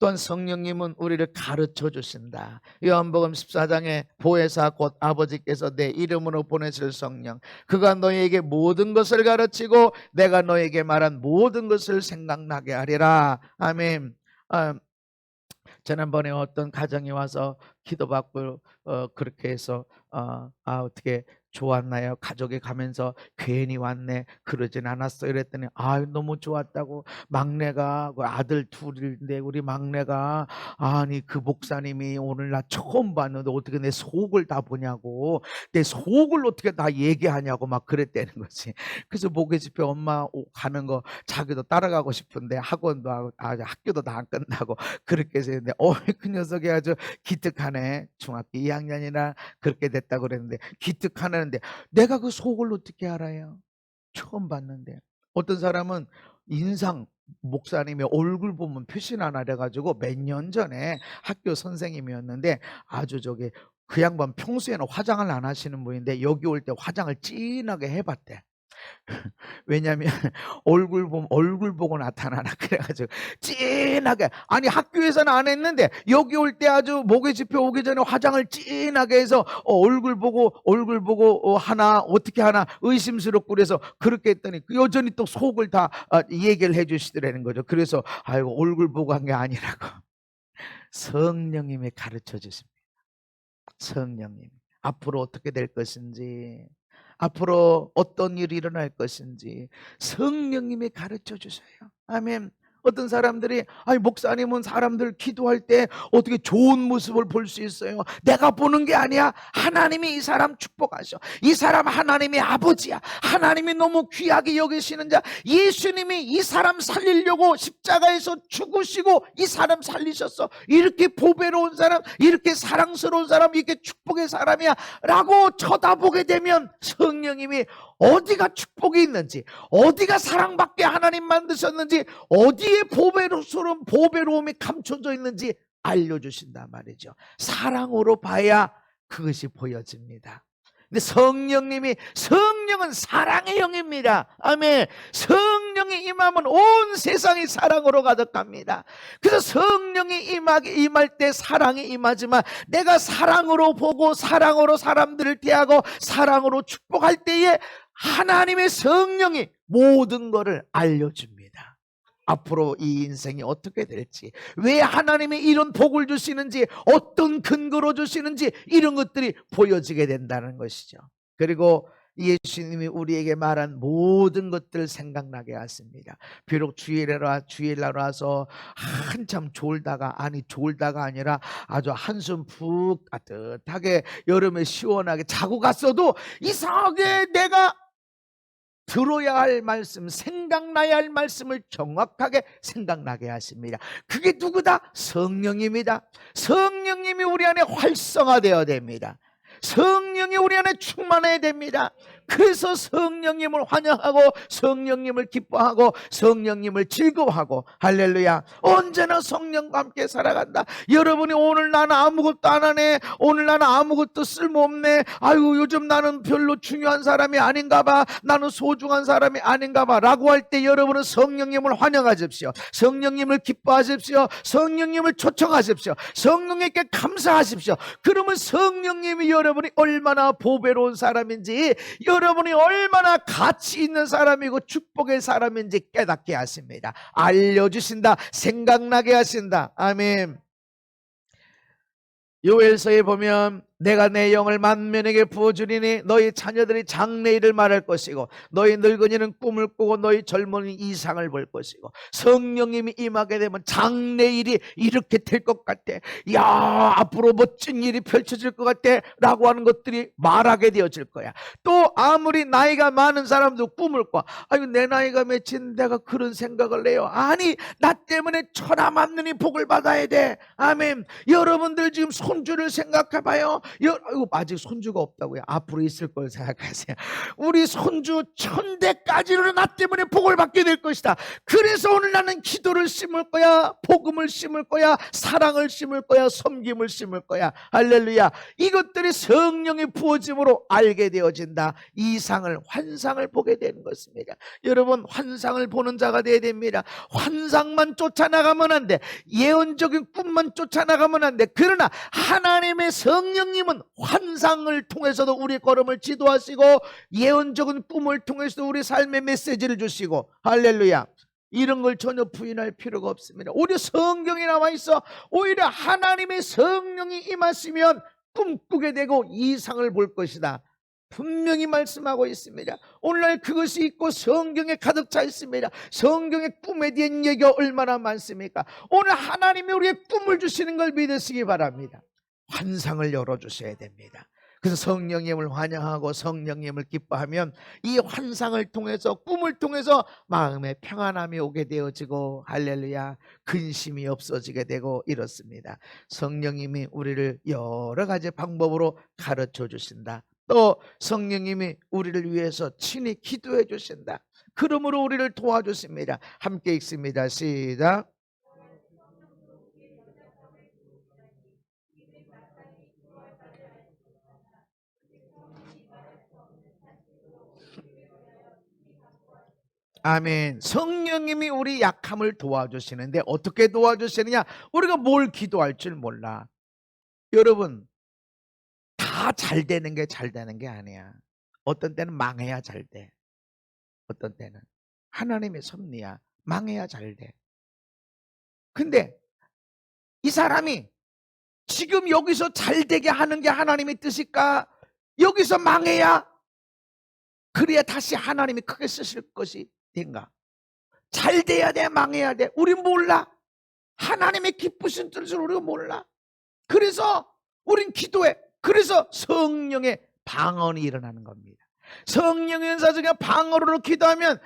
또한 성령님은 우리를 가르쳐 주신다. 요한복음 14장에 보혜사 곧 아버지께서 내 이름으로 보내실 성령, 그가 너희에게 모든 것을 가르치고 내가 너희에게 말한 모든 것을 생각나게 하리라. 아멘. 지난번에 어떤 가정이 와서 기도받고 그렇게 해서 어떻게 좋았나요? 가족이 가면서 괜히 왔네 그러진 않았어 이랬더니 너무 좋았다고. 막내가, 아들 둘인데 우리 막내가, 아니 그 목사님이 오늘 나 처음 봤는데 어떻게 내 속을 다 보냐고, 내 속을 어떻게 다 얘기하냐고 막 그랬다는 거지. 그래서 목회 집회 엄마 가는 거 자기도 따라가고 싶은데 학원도 학교도 다 안 끝나고 그렇게 해서 했는데 그 녀석이 아주 기특하네. 중학교 2학년이나 그렇게 됐다고 그랬는데 기특하는데, 내가 그 속을 어떻게 알아요? 처음 봤는데. 어떤 사람은 목사님의 얼굴 보면 표시나 나래가지고 몇 년 전에 학교 선생님이었는데, 아주 그 양반 평소에는 화장을 안 하시는 분인데 여기 올 때 화장을 진하게 해봤대. 왜냐하면 얼굴 보고 나타나나 그래가지고 진하게, 아니 학교에서는 안 했는데 여기 올 때 아주 목회 집회 오기 전에 화장을 진하게 해서 얼굴 보고 하나 어떻게 하나 의심스럽고, 그래서 그렇게 했더니 여전히 또 속을 다 얘기를 해주시더라는 거죠. 그래서 얼굴 보고 한 게 아니라고. 성령님이 가르쳐 주십니다. 성령님, 앞으로 어떻게 될 것인지, 앞으로 어떤 일이 일어날 것인지 성령님이 가르쳐 주세요. 아멘. 어떤 사람들이 목사님은 사람들 기도할 때 어떻게 좋은 모습을 볼 수 있어요? 내가 보는 게 아니야. 하나님이 이 사람 축복하셔. 이 사람 하나님의 아버지야. 하나님이 너무 귀하게 여기시는 자. 예수님이 이 사람 살리려고 십자가에서 죽으시고 이 사람 살리셨어. 이렇게 보배로운 사람, 이렇게 사랑스러운 사람, 이렇게 축복의 사람이야 라고 쳐다보게 되면 성령님이 어디가 축복이 있는지, 어디가 사랑받게 하나님 만드셨는지, 어디에 보배로움이 감춰져 있는지 알려주신단 말이죠. 사랑으로 봐야 그것이 보여집니다. 근데 성령은 사랑의 영입니다. 아멘. 성령이 임하면 온 세상이 사랑으로 가득합니다. 그래서 성령이 임할 때 사랑이 임하지만 내가 사랑으로 보고 사랑으로 사람들을 대하고 사랑으로 축복할 때에 하나님의 성령이 모든 것을 알려줍니다. 앞으로 이 인생이 어떻게 될지, 왜 하나님이 이런 복을 주시는지, 어떤 근거로 주시는지 이런 것들이 보여지게 된다는 것이죠. 그리고 예수님이 우리에게 말한 모든 것들을 생각나게 하십니다. 비록 주일날 와서 한참 졸다가 아니라 아주 한숨 푹 따뜻하게 여름에 시원하게 자고 갔어도 이상하게 내가 들어야 할 말씀, 생각나야 할 말씀을 정확하게 생각나게 하십니다. 그게 누구다? 성령입니다. 성령님이 우리 안에 활성화되어야 됩니다. 성령이 우리 안에 충만해야 됩니다. 그래서 성령님을 환영하고 성령님을 기뻐하고 성령님을 즐거워하고, 할렐루야, 언제나 성령과 함께 살아간다. 여러분이 오늘 나는 아무것도 안 하네, 오늘 나는 아무것도 쓸모없네, 아유 요즘 나는 별로 중요한 사람이 아닌가 봐, 나는 소중한 사람이 아닌가 봐 라고 할 때 여러분은 성령님을 환영하십시오. 성령님을 기뻐하십시오. 성령님을 초청하십시오. 성령님께 감사하십시오. 그러면 성령님이 여러분이 얼마나 보배로운 사람인지, 여러분이 얼마나 가치 있는 사람이고 축복의 사람인지 깨닫게 하십니다. 알려주신다. 생각나게 하신다. 아멘. 요엘서에 보면 내가 내 영을 만민에게 부어주리니 너희 자녀들이 장래일을 말할 것이고 너희 늙은이는 꿈을 꾸고 너희 젊은이 이상을 볼 것이고, 성령님이 임하게 되면 장래일이 이렇게 될 것 같아, 야 앞으로 멋진 일이 펼쳐질 것 같아 라고 하는 것들이 말하게 되어질 거야. 또 아무리 나이가 많은 사람도 꿈을 꿔. 아유 내 나이가 몇인데 내가 그런 생각을 해요. 아니 나 때문에 천하만민이 복을 받아야 돼. 아멘. 여러분들 지금 손주를 생각해봐요. 아직 손주가 없다고요? 앞으로 있을 걸 생각하세요. 우리 손주 1000대까지는 나 때문에 복을 받게 될 것이다. 그래서 오늘 나는 기도를 심을 거야, 복음을 심을 거야, 사랑을 심을 거야, 섬김을 심을 거야. 할렐루야. 이것들이 성령의 부어짐으로 알게 되어진다. 이상을, 환상을 보게 되는 것입니다. 여러분, 환상을 보는 자가 되어야 됩니다. 환상만 쫓아나가면 안 돼. 예언적인 꿈만 쫓아나가면 안 돼. 그러나 하나님의 성령님은 환상을 통해서도 우리 걸음을 지도하시고 예언적인 꿈을 통해서도 우리 삶의 메시지를 주시고, 할렐루야, 이런 걸 전혀 부인할 필요가 없습니다. 오히려 성경에 나와 있어. 오히려 하나님의 성령이 임하시면 꿈꾸게 되고 이상을 볼 것이다. 분명히 말씀하고 있습니다. 오늘날 그것이 있고 성경에 가득 차 있습니다. 성경의 꿈에 대한 얘기가 얼마나 많습니까? 오늘 하나님이 우리의 꿈을 주시는 걸 믿으시기 바랍니다. 환상을 열어주셔야 됩니다. 그래서 성령님을 환영하고 성령님을 기뻐하면 이 환상을 통해서, 꿈을 통해서 마음에 평안함이 오게 되어지고, 할렐루야, 근심이 없어지게 되고 이렇습니다. 성령님이 우리를 여러 가지 방법으로 가르쳐 주신다. 또 성령님이 우리를 위해서 친히 기도해 주신다. 그러므로 우리를 도와주십니다. 함께 읽습니다. 시작. 아멘. 성령님이 우리 약함을 도와주시는데 어떻게 도와주시느냐? 우리가 뭘 기도할 줄 몰라. 여러분, 다 잘 되는 게 잘 되는 게 아니야. 어떤 때는 망해야 잘 돼. 어떤 때는 하나님의 섭리야. 망해야 잘 돼. 근데 이 사람이 지금 여기서 잘 되게 하는 게 하나님의 뜻일까? 여기서 망해야, 그래야 다시 하나님이 크게 쓰실 것이 된가? 잘 돼야 돼, 망해야 돼? 우리 몰라. 하나님의 기쁘신 뜻을 우리가 몰라. 그래서 우린 기도해. 그래서 성령의 방언이 일어나는 겁니다. 성령의 은사 중에 방언으로 기도하면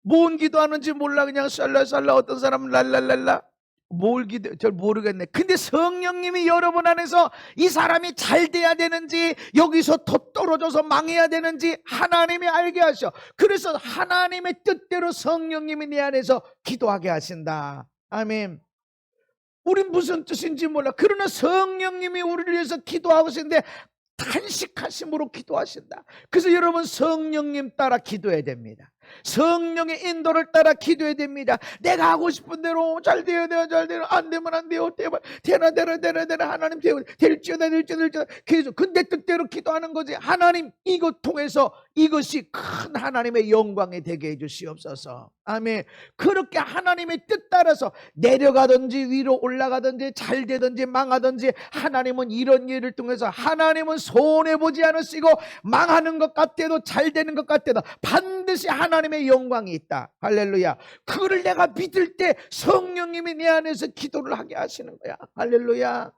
뭔 기도하는지 몰라. 그냥 쌀라쌀라, 어떤 사람은 랄랄랄라, 뭘 기도, 잘 모르겠네. 근데 성령님이 여러분 안에서 이 사람이 잘 돼야 되는지 여기서 더 떨어져서 망해야 되는지 하나님이 알게 하셔. 그래서 하나님의 뜻대로 성령님이 내 안에서 기도하게 하신다. 아멘. 우린 무슨 뜻인지 몰라. 그러나 성령님이 우리를 위해서 기도하시는데 탄식하심으로 기도하신다. 그래서 여러분 성령님 따라 기도해야 됩니다. 성령의 인도를 따라 기도해야 됩니다. 내가 하고 싶은 대로 잘 돼야 돼요, 잘 돼요. 안 되면 안 돼요. 되나 하나님 될지어다 계속 근데 뜻대로 기도하는 거지. 하나님 이것 통해서 이것이 큰 하나님의 영광이 되게 해주시옵소서. 아멘. 그렇게 하나님의 뜻 따라서 내려가든지 위로 올라가든지 잘 되든지 망하든지 하나님은 이런 일을 통해서 하나님은 손해보지 않으시고 망하는 것 같아도 잘 되는 것 같아도 반드시 하나님의 영광이 있다. 할렐루야. 그거를 내가 믿을 때 성령님이 내 안에서 기도를 하게 하시는 거야. 할렐루야.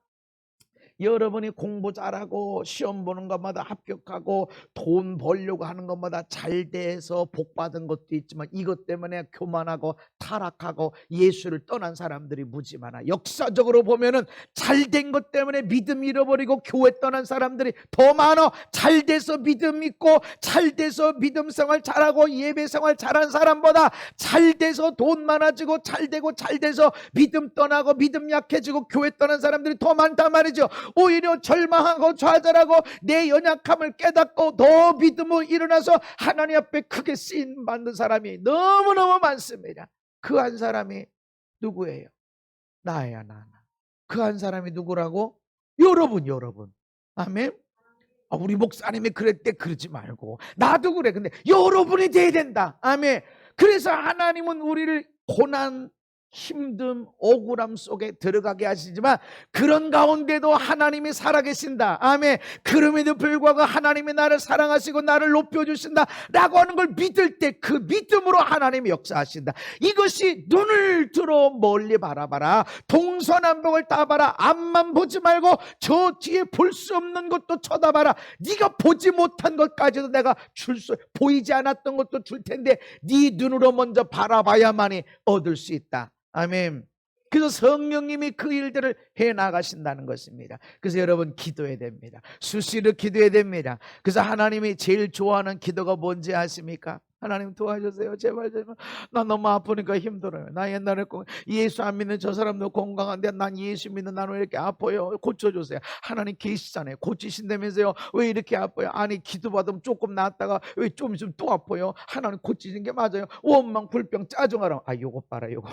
여러분이 공부 잘하고 시험 보는 것마다 합격하고 돈 벌려고 하는 것마다 잘 돼서 복 받은 것도 있지만 이것 때문에 교만하고 타락하고 예수를 떠난 사람들이 무지 많아. 역사적으로 보면은 잘 된 것 때문에 믿음 잃어버리고 교회 떠난 사람들이 더 많아. 잘 돼서 믿음 있고 잘 돼서 믿음 생활 잘하고 예배 생활 잘한 사람보다 잘 돼서 돈 많아지고 잘 되고 잘 돼서 믿음 떠나고 믿음 약해지고 교회 떠난 사람들이 더 많단 말이죠. 오히려 절망하고 좌절하고 내 연약함을 깨닫고 더 믿음으로 일어나서 하나님 앞에 크게 쓰임 받는 사람이 너무너무 많습니다. 그 한 사람이 누구예요? 나야, 나. 그 한 사람이 누구라고? 여러분. 아멘. 우리 목사님이 그랬대 그러지 말고 나도 그래. 근데 여러분이 돼야 된다. 아멘. 그래서 하나님은 우리를 고난, 힘듦, 억울함 속에 들어가게 하시지만 그런 가운데도 하나님이 살아계신다. 아멘. 그럼에도 불구하고 하나님이 나를 사랑하시고 나를 높여주신다 라고 하는 걸 믿을 때 그 믿음으로 하나님이 역사하신다. 이것이 눈을 들어 멀리 바라봐라. 동서남북을 다 봐라. 앞만 보지 말고 저 뒤에 볼 수 없는 것도 쳐다봐라. 네가 보지 못한 것까지도 내가 보이지 않았던 것도 줄 텐데 네 눈으로 먼저 바라봐야만이 얻을 수 있다. 아멘. 그래서 성령님이 그 일들을 해나가신다는 것입니다. 그래서 여러분 기도해야 됩니다. 수시로 기도해야 됩니다. 그래서 하나님이 제일 좋아하는 기도가 뭔지 아십니까? 하나님 도와주세요. 제발. 나 너무 아프니까 힘들어요. 나 옛날에 예수 안 믿는 저 사람도 건강한데 난 예수 믿는 나는 왜 이렇게 아파요? 고쳐주세요. 하나님 계시잖아요. 고치신다면서요. 왜 이렇게 아파요? 아니 기도받으면 조금 낫다가 왜 좀 있으면 또 아파요? 하나님 고치신 게 맞아요. 원망 불평 짜증하라. 요거 봐라 요거.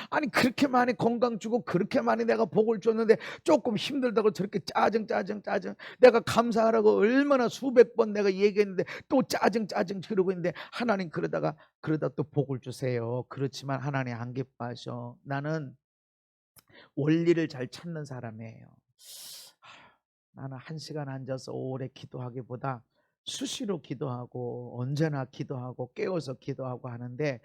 아니 그렇게 많이 건강 주고 그렇게 많이 내가 복을 줬는데 조금 힘들다고 저렇게 짜증 내가 감사하라고 얼마나 수백 번 내가 얘기했는데 또 짜증 그러고 있는데 하나님 그러다 또 복을 주세요. 그렇지만 하나님 안 기뻐하셔. 나는 원리를 잘 찾는 사람이에요. 나는 1시간 앉아서 오래 기도하기보다 수시로 기도하고 언제나 기도하고 깨워서 기도하고 하는데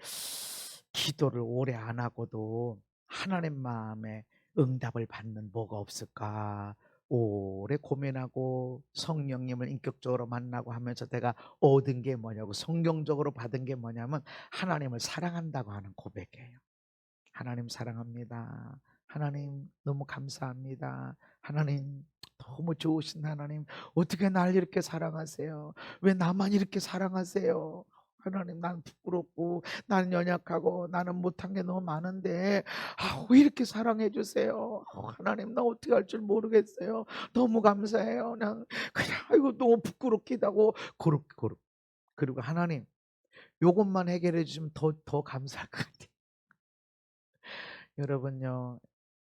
기도를 오래 안 하고도 하나님 마음에 응답을 받는 뭐가 없을까 오래 고민하고 성령님을 인격적으로 만나고 하면서 내가 얻은 게 뭐냐고 성경적으로 받은 게 뭐냐면 하나님을 사랑한다고 하는 고백이에요. 하나님 사랑합니다. 하나님 너무 감사합니다. 하나님 너무 좋으신 하나님 어떻게 날 이렇게 사랑하세요? 왜 나만 이렇게 사랑하세요? 하나님 난 부끄럽고 나는 연약하고 나는 못한 게 너무 많은데 왜 이렇게 사랑해 주세요? 하나님 나 어떻게 할 줄 모르겠어요. 너무 감사해요. 그냥 이거 너무 부끄럽기도 하고 그리고 하나님 요것만 해결해 주시면 더 감사할 것 같아요. 여러분요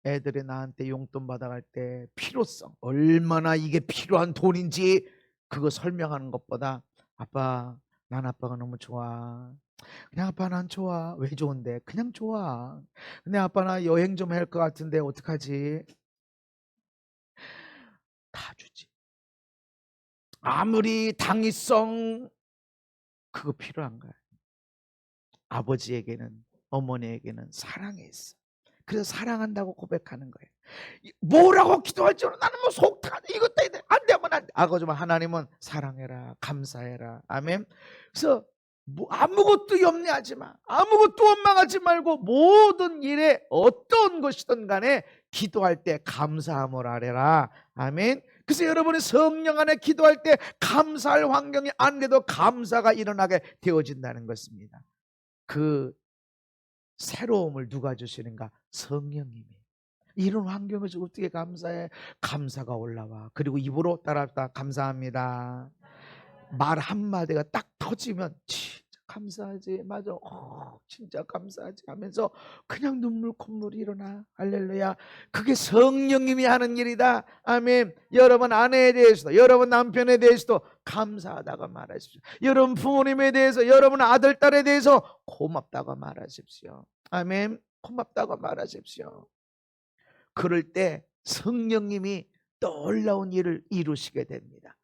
애들이 나한테 용돈 받아갈 때 필요성 얼마나 이게 필요한 돈인지 그거 설명하는 것보다 아빠 난 아빠가 너무 좋아. 그냥 아빠 난 좋아. 왜 좋은데? 그냥 좋아. 근데 아빠 나 여행 좀 할 것 같은데 어떡하지? 다 주지. 아무리 당위성 그거 필요한 거야. 아버지에게는 어머니에게는 사랑이 있어. 그래서 사랑한다고 고백하는 거예요. 뭐라고 기도할 줄 나는 뭐 속타가지고 이것도 안 되면 안 돼. 그러지만 하나님은 사랑해라 감사해라. 아멘. 그래서 아무것도 염려하지 마. 아무것도 원망하지 말고 모든 일에 어떤 것이든 간에 기도할 때 감사함을 아뢰라. 아멘. 그래서 여러분이 성령 안에 기도할 때 감사할 환경이 안 돼도 감사가 일어나게 되어진다는 것입니다. 그 새로움을 누가 주시는가? 성령님이. 이런 환경에서 어떻게 감사해? 감사가 올라와. 그리고 입으로 따라다 감사합니다. 말 한마디가 딱 터지면 진짜 감사하지. 맞아. 진짜 감사하지 하면서 그냥 눈물 콧물이 일어나. 할렐루야. 그게 성령님이 하는 일이다. 아멘. 여러분 아내에 대해서도, 여러분 남편에 대해서도 감사하다고 말하십시오. 여러분 부모님에 대해서, 여러분 아들 딸에 대해서 고맙다고 말하십시오. 아멘. 고맙다고 말하십시오. 그럴 때 성령님이 놀라운 일을 이루시게 됩니다.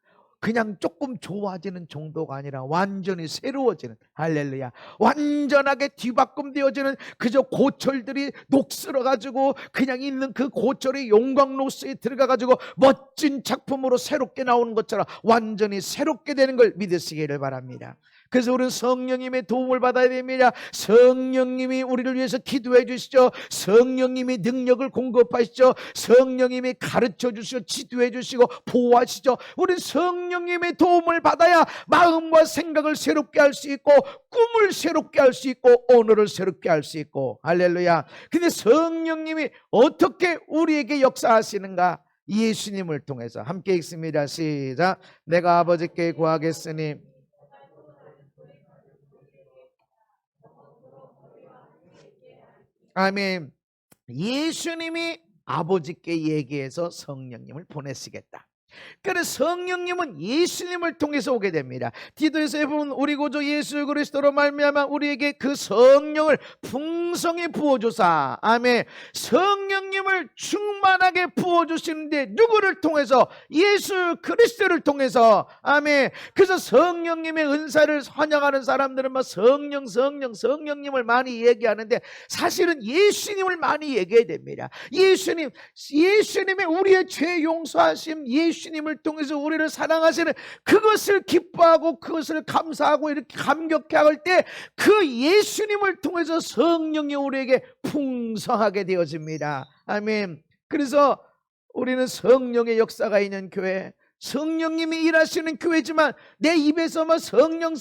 그냥 조금 좋아지는 정도가 아니라 완전히 새로워지는, 할렐루야, 완전하게 뒤바꿈되어지는, 그저 고철들이 녹슬어가지고 그냥 있는 그 고철이 용광로스에 들어가가지고 멋진 작품으로 새롭게 나오는 것처럼 완전히 새롭게 되는 걸 믿으시기를 바랍니다. 그래서 우리는 성령님의 도움을 받아야 됩니다. 성령님이 우리를 위해서 기도해 주시죠. 성령님이 능력을 공급하시죠. 성령님이 가르쳐 주시고 지도해 주시고 보호하시죠. 우리는 성령님의 도움을 받아야 마음과 생각을 새롭게 할 수 있고, 꿈을 새롭게 할 수 있고, 오늘을 새롭게 할 수 있고. 할렐루야. 근데 성령님이 어떻게 우리에게 역사하시는가? 예수님을 통해서. 함께 읽습니다. 시작. 내가 아버지께 구하겠으니 아멘. 예수님이 아버지께 얘기해서 성령님을 보내시겠다. 그래서 성령님은 예수님을 통해서 오게 됩니다. 디도에서 보면 우리 구주 예수 그리스도로 말미암아 우리에게 그 성령을 풍성히 부어주사. 아멘. 성령님을 충만하게 부어주시는데 누구를 통해서? 예수 그리스도를 통해서. 아멘. 그래서 성령님의 은사를 환영하는 사람들은 막 성령님을 많이 얘기하는데 사실은 예수님을 많이 얘기해야 됩니다. 예수님의 우리의 죄 용서하심, 예수님을 통해서 우리를 사랑하시는 그것을 기뻐하고 그것을 감사하고 이렇게 감격해할 때 그 예수님을 통해서 성령이 우리에게 풍성하게 되어집니다. 아멘. 그래서 우리는 성령의 역사가 있는 교회, 성령님이 일하시는 교회지만 내 입에서만 성령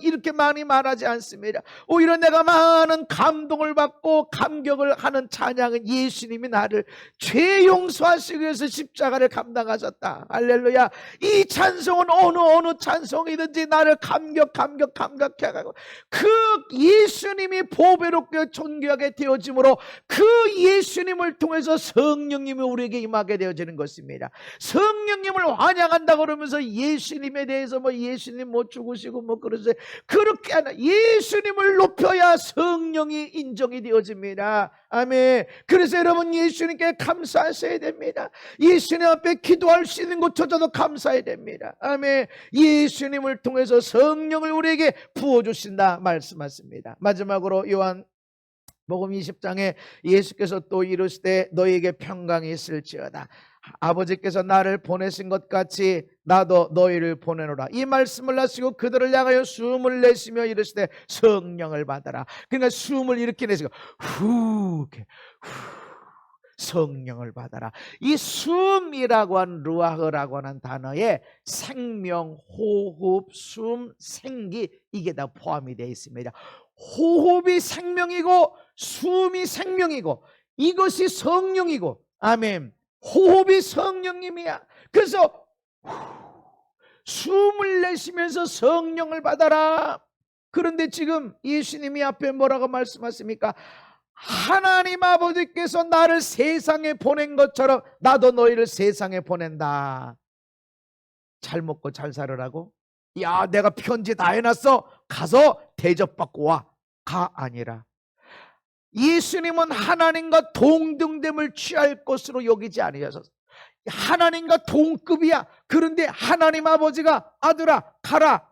이렇게 많이 말하지 않습니다. 오히려 내가 많은 감동을 받고 감격을 하는 찬양은 예수님이 나를 죄 용서하시기 위해서 십자가를 감당하셨다. 할렐루야. 이 찬송은 어느 찬송이든지 나를 감격하게 하고 그 예수님이 보배롭게 존귀하게 되어짐으로 그 예수님을 통해서 성령님이 우리에게 임하게 되어지는 것입니다. 성령님을 환영한다 그러면서 예수님에 대해서 예수님 못 죽으시고 그러세요. 그렇게 하나 예수님을 높여야 성령이 인정이 되어집니다. 아멘. 그래서 여러분 예수님께 감사하셔야 됩니다. 예수님 앞에 기도할 수 있는 것조차도 감사해야 됩니다. 아멘. 예수님을 통해서 성령을 우리에게 부어주신다 말씀하십니다. 마지막으로 요한 복음 20장에 예수께서 또 이르시되 너희에게 평강이 있을지어다. 아버지께서 나를 보내신 것 같이 나도 너희를 보내노라. 이 말씀을 하시고 그들을 향하여 숨을 내쉬며 이르시되 성령을 받아라. 그러니까 숨을 이렇게 내쉬고 성령을 받아라. 이 숨이라고 하는 루아흐라고 하는 단어에 생명, 호흡, 숨, 생기 이게 다 포함이 되어 있습니다. 호흡이 생명이고 숨이 생명이고 이것이 성령이고, 아멘. 호흡이 성령님이야. 그래서 숨을 내쉬면서 성령을 받아라. 그런데 지금 예수님이 앞에 뭐라고 말씀하십니까? 하나님 아버지께서 나를 세상에 보낸 것처럼 나도 너희를 세상에 보낸다. 잘 먹고 잘 살으라고? 야, 내가 편지 다 해놨어. 가서 대접받고 와. 가 아니라 예수님은 하나님과 동등됨을 취할 것으로 여기지 아니하셔서 하나님과 동급이야. 그런데 하나님 아버지가 아들아 가라.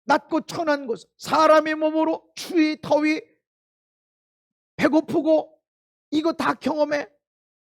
낮고 천한 곳 사람의 몸으로 추위 더위 배고프고 이거 다 경험해.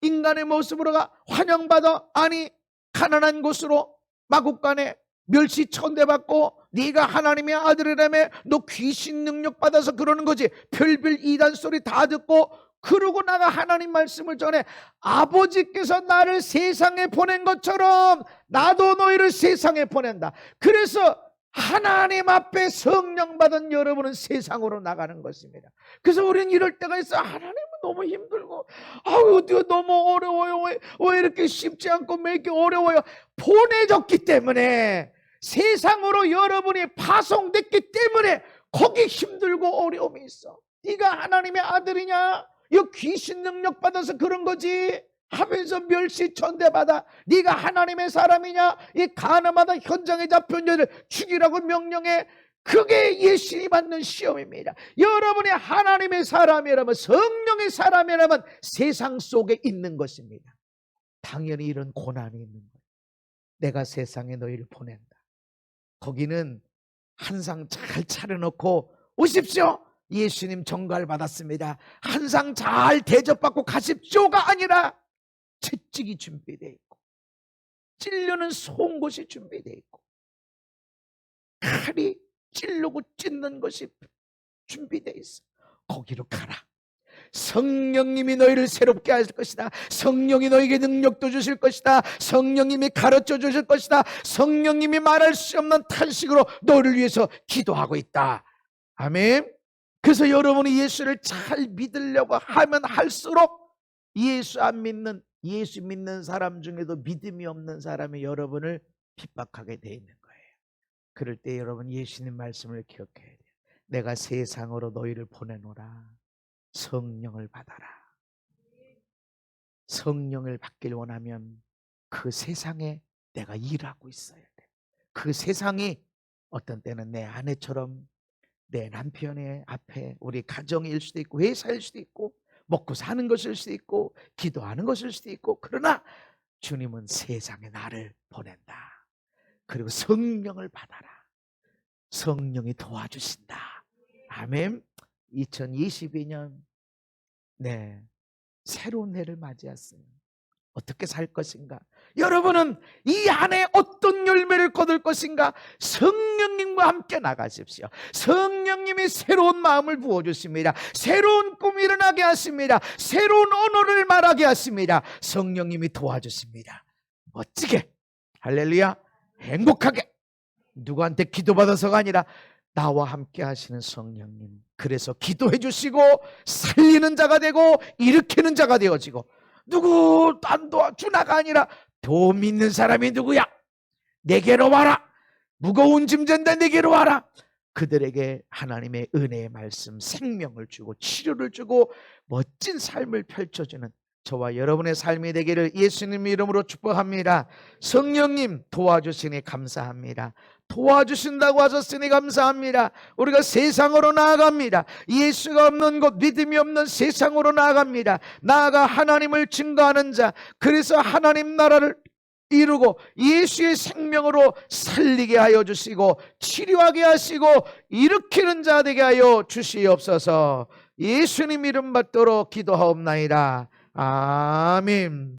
인간의 모습으로 가. 환영받아. 아니 가난한 곳으로 마국간에 멸시 천대받고 네가 하나님의 아들이라며 너 귀신 능력 받아서 그러는 거지. 별별 이단 소리 다 듣고 그러고 나가 하나님 말씀을 전해. 아버지께서 나를 세상에 보낸 것처럼 나도 너희를 세상에 보낸다. 그래서 하나님 앞에 성령 받은 여러분은 세상으로 나가는 것입니다. 그래서 우리는 이럴 때가 있어. 하나님은 너무 힘들고, 아유, 너무 어려워요. 왜 이렇게 쉽지 않고 왜 이렇게 어려워요? 보내졌기 때문에, 세상으로 여러분이 파송됐기 때문에 거기 힘들고 어려움이 있어. 네가 하나님의 아들이냐? 이 귀신 능력 받아서 그런 거지 하면서 멸시 천대받아. 네가 하나님의 사람이냐? 이 가늠하다 현장에 잡힌 자를 죽이라고 명령해. 그게 예수님이 받는 시험입니다. 여러분이 하나님의 사람이라면, 성령의 사람이라면 세상 속에 있는 것입니다. 당연히 이런 고난이 있는 거예요. 내가 세상에 너희를 보낸다. 거기는 한 상 잘 차려놓고 오십시오. 예수님 정갈 받았습니다. 한 상 잘 대접받고 가십시오가 아니라 채찍이 준비되어 있고, 찔려는 송곳이 준비되어 있고, 칼이 찔르고 찢는 것이 준비되어 있어. 거기로 가라. 성령님이 너희를 새롭게 할 것이다. 성령이 너에게 능력도 주실 것이다. 성령님이 가르쳐 주실 것이다. 성령님이 말할 수 없는 탄식으로 너를 위해서 기도하고 있다. 아멘. 그래서 여러분이 예수를 잘 믿으려고 하면 할수록 예수 믿는 사람 중에도 믿음이 없는 사람이 여러분을 핍박하게 돼 있는 거예요. 그럴 때 여러분 예수님 말씀을 기억해야 돼요. 내가 세상으로 너희를 보내노라. 성령을 받아라. 성령을 받길 원하면 그 세상에 내가 일하고 있어야 돼. 그 세상이 어떤 때는 내 아내처럼, 내 남편의 앞에, 우리 가정일 수도 있고, 회사일 수도 있고, 먹고 사는 것일 수도 있고, 기도하는 것일 수도 있고, 그러나 주님은 세상에 나를 보낸다. 그리고 성령을 받아라. 성령이 도와주신다. 아멘. 2022년 새로운 해를 맞이했어요. 어떻게 살 것인가? 여러분은 이 안에 어떤 열매를 거둘 것인가? 성령님과 함께 나가십시오. 성령님이 새로운 마음을 부어주십니다. 새로운 꿈이 일어나게 하십니다. 새로운 언어를 말하게 하십니다. 성령님이 도와주십니다. 멋지게, 할렐루야, 행복하게, 누구한테 기도받아서가 아니라 나와 함께 하시는 성령님, 그래서 기도해 주시고 살리는 자가 되고 일으키는 자가 되어지고, 누구 안 도와주나가 아니라 도 믿는 사람이 누구야? 내게로 와라. 무거운 짐 진다 내게로 와라. 그들에게 하나님의 은혜의 말씀, 생명을 주고 치료를 주고 멋진 삶을 펼쳐주는 저와 여러분의 삶이 되기를 예수님 이름으로 축복합니다. 성령님 도와주시니 감사합니다. 도와주신다고 하셨으니 감사합니다. 우리가 세상으로 나아갑니다. 예수가 없는 곳, 믿음이 없는 세상으로 나아갑니다. 나아가 하나님을 증거하는 자, 그래서 하나님 나라를 이루고 예수의 생명으로 살리게 하여 주시고 치료하게 하시고 일으키는 자 되게 하여 주시옵소서. 예수님 이름 받도록 기도하옵나이다. 아멘.